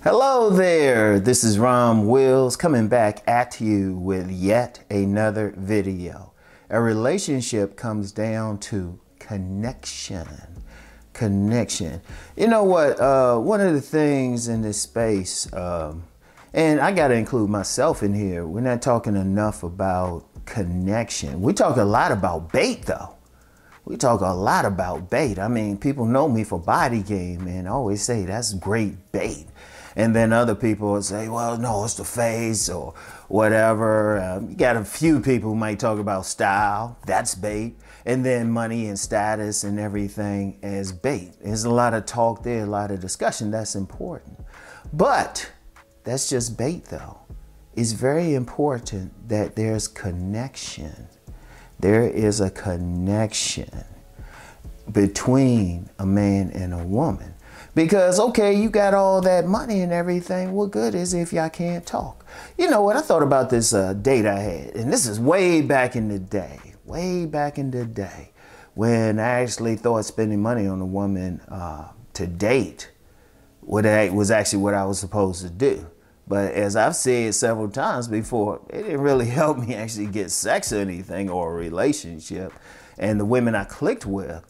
Hello there, this is Rom Wills coming back at you with yet another video. A relationship comes down to connection. Connection. You know what, one of the things in this space, and I gotta include myself in here, we're not talking enough about connection. We talk a lot about bait though. We talk a lot about bait. I mean, people know me for body game and I always say that's great bait. And then other people will say, well, no, it's the face or whatever. You got a few people who might talk about style, that's bait. And then money and status and everything as bait. There's a lot of talk there, a lot of discussion, that's important. But that's just bait though. It's very important that there's connection. There is a connection between a man and a woman. Because, okay, you got all that money and everything. What good is it if y'all can't talk? You know what? I thought about this date I had. And this is way back in the day. Way back in the day. When I actually thought spending money on a woman to date was actually what I was supposed to do. But as I've said several times before, it didn't really help me actually get sex or anything or a relationship. And the women I clicked with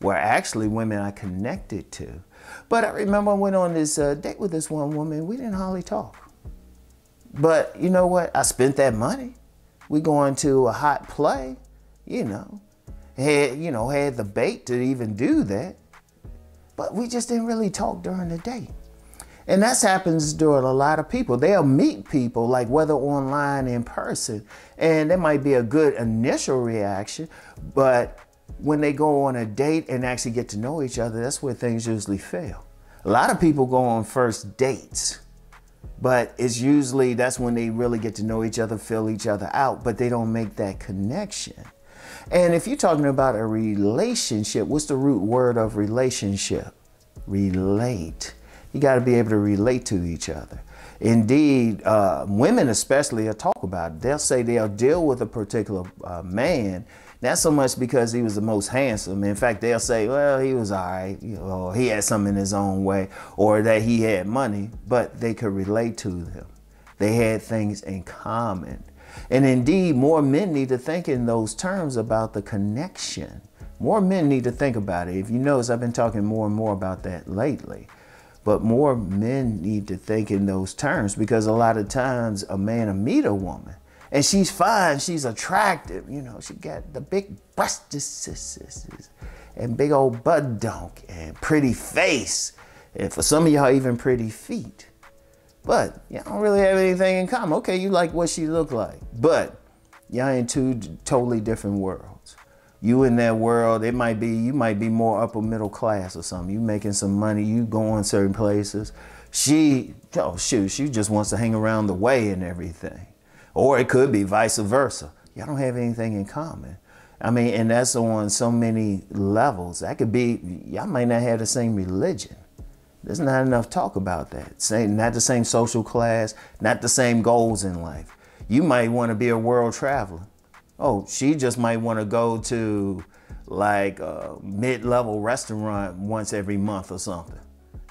were actually women I connected to. But I remember I went on this date with this one woman. We didn't hardly talk. But you know what? I spent that money. We going to a hot play, had the bait to even do that. But we just didn't really talk during the date. And that happens during a lot of people. They'll meet people, like whether online, in person, and there might be a good initial reaction, but when they go on a date and actually get to know each other, that's where things usually fail. A lot of people go on first dates, but it's usually that's when they really get to know each other, feel each other out, but they don't make that connection. And if you're talking about a relationship, what's the root word of relationship? Relate. You got to be able to relate to each other. Indeed, women especially will talk about it. They'll say they'll deal with a particular man, not so much because he was the most handsome. In fact, they'll say, well, he was all right, or he had something in his own way, or that he had money, but they could relate to them. They had things in common. And indeed, more men need to think in those terms about the connection. More men need to think about it. If you notice, I've been talking more and more about that lately. But more men need to think in those terms, because a lot of times a man will meet a woman and she's fine, she's attractive, she got the big breasts and big old butt donk and pretty face. And for some of y'all, even pretty feet. But y'all don't really have anything in common. Okay, you like what she looked like, but y'all in two totally different worlds. You in that world, you might be more upper middle class or something. You making some money, you going certain places. She just wants to hang around the way and everything. Or it could be vice versa. Y'all don't have anything in common. I mean, and that's on so many levels. That could be, y'all might not have the same religion. There's not enough talk about that. Not the same social class, not the same goals in life. You might want to be a world traveler. Oh, she just might want to go to like a mid-level restaurant once every month or something.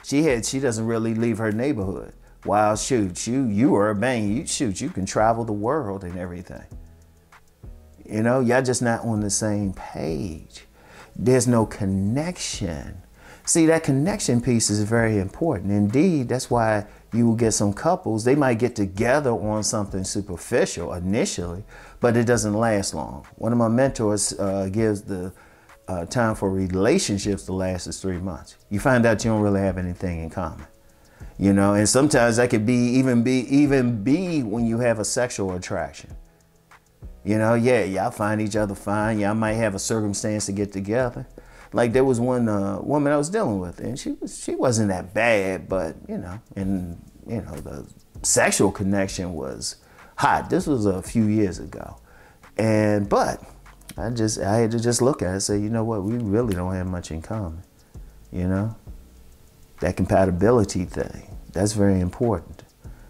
She doesn't really leave her neighborhood. While you urban, you can travel the world and everything. Y'all just not on the same page. There's no connection. See, that connection piece is very important. Indeed, that's why you will get some couples, they might get together on something superficial initially, but it doesn't last long. One of my mentors gives the time for relationships to last is 3 months. You find out you don't really have anything in common. And sometimes that could even be when you have a sexual attraction. Y'all find each other fine. Y'all might have a circumstance to get together. Like there was one woman I was dealing with, and she wasn't that bad, but the sexual connection was hot. This was a few years ago, but I had to just look at it and say, you know what, we really don't have much in common. That compatibility thing, that's very important.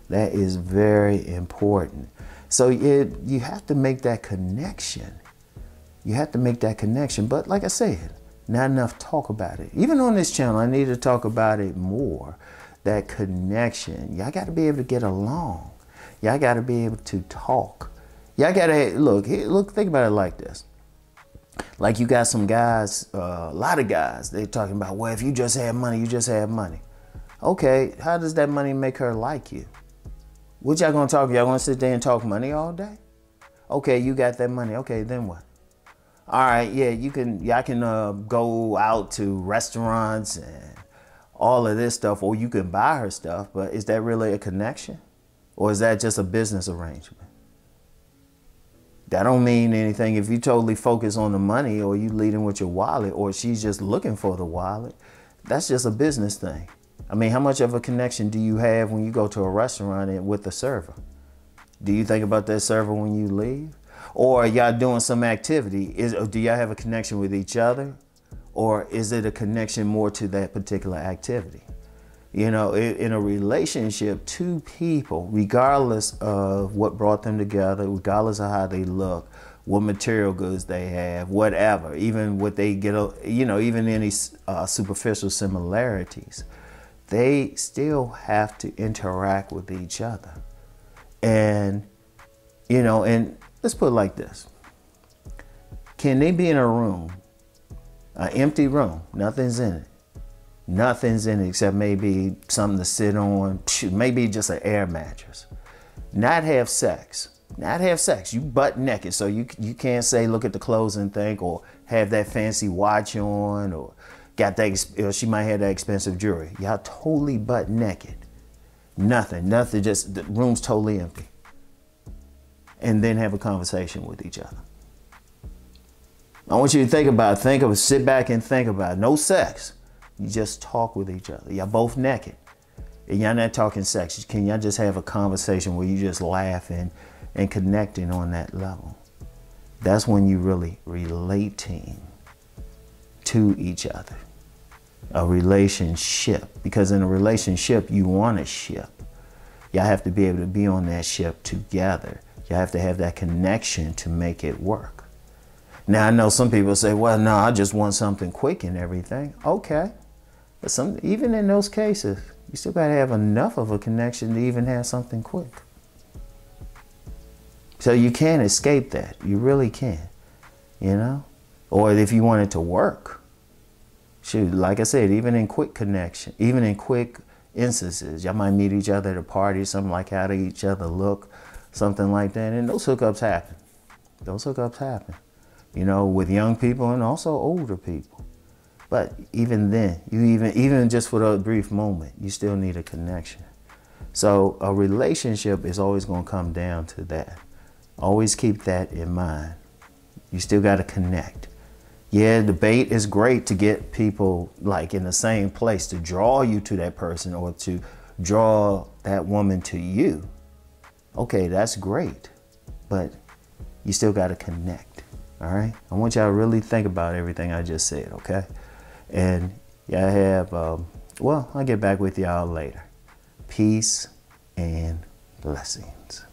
That is very important. So you have to make that connection. You have to make that connection. But like I said, not enough talk about it. Even on this channel, I need to talk about it more. That connection. Y'all got to be able to get along. Y'all got to be able to talk. Y'all got to, look, think about it like this. Like you got some guys, a lot of guys, they're talking about, well, if you just have money, you just have money. Okay, how does that money make her like you? What y'all gonna talk? Y'all gonna sit there and talk money all day? Okay, you got that money. Okay, then what? All right, yeah, y'all can go out to restaurants and all of this stuff, or you can buy her stuff, but is that really a connection? Or is that just a business arrangement? That don't mean anything if you totally focus on the money, or you leading with your wallet, or she's just looking for the wallet. That's just a business thing. I mean, how much of a connection do you have when you go to a restaurant and with the server? Do you think about that server when you leave? Or are y'all doing some activity? Do y'all have a connection with each other? Or is it a connection more to that particular activity? You know, in a relationship, two people, regardless of what brought them together, regardless of how they look, what material goods they have, whatever, even what they get, you know, even any superficial similarities, they still have to interact with each other. And, you know, and let's put it like this. Can they be in a room, an empty room, nothing's in it? Nothing's in it except maybe something to sit on, maybe just an air mattress. Not have sex. Not have sex. You butt naked, so you can't say look at the clothes and think, or have that fancy watch on, or got that, or she might have that expensive jewelry. Y'all totally butt naked. Nothing, just the room's totally empty. And then have a conversation with each other. I want you to sit back and think about it. No sex. You just talk with each other. Y'all both naked. And y'all not talking sex. Can y'all just have a conversation where you just laughing and connecting on that level? That's when you really relating to each other. A relationship. Because in a relationship, you want a ship. Y'all have to be able to be on that ship together. You have to have that connection to make it work. Now, I know some people say, well, no, I just want something quick and everything. Okay. But even in those cases, you still got to have enough of a connection to even have something quick. So you can't escape that. You really can't, you know? Or if you want it to work. Shoot, like I said, even in quick connection, even in quick instances, y'all might meet each other at a party, something like how to each other look, something like that. And those hookups happen. Those hookups happen. You know, with young people and also older people. But even then, even just for a brief moment, you still need a connection. So a relationship is always going to come down to that. Always keep that in mind. You still got to connect. Yeah, debate is great to get people like in the same place, to draw you to that person or to draw that woman to you. Okay, that's great. But you still got to connect. All right, I want y'all to really think about everything I just said, okay? And y'all have, well, I'll get back with y'all later. Peace and blessings.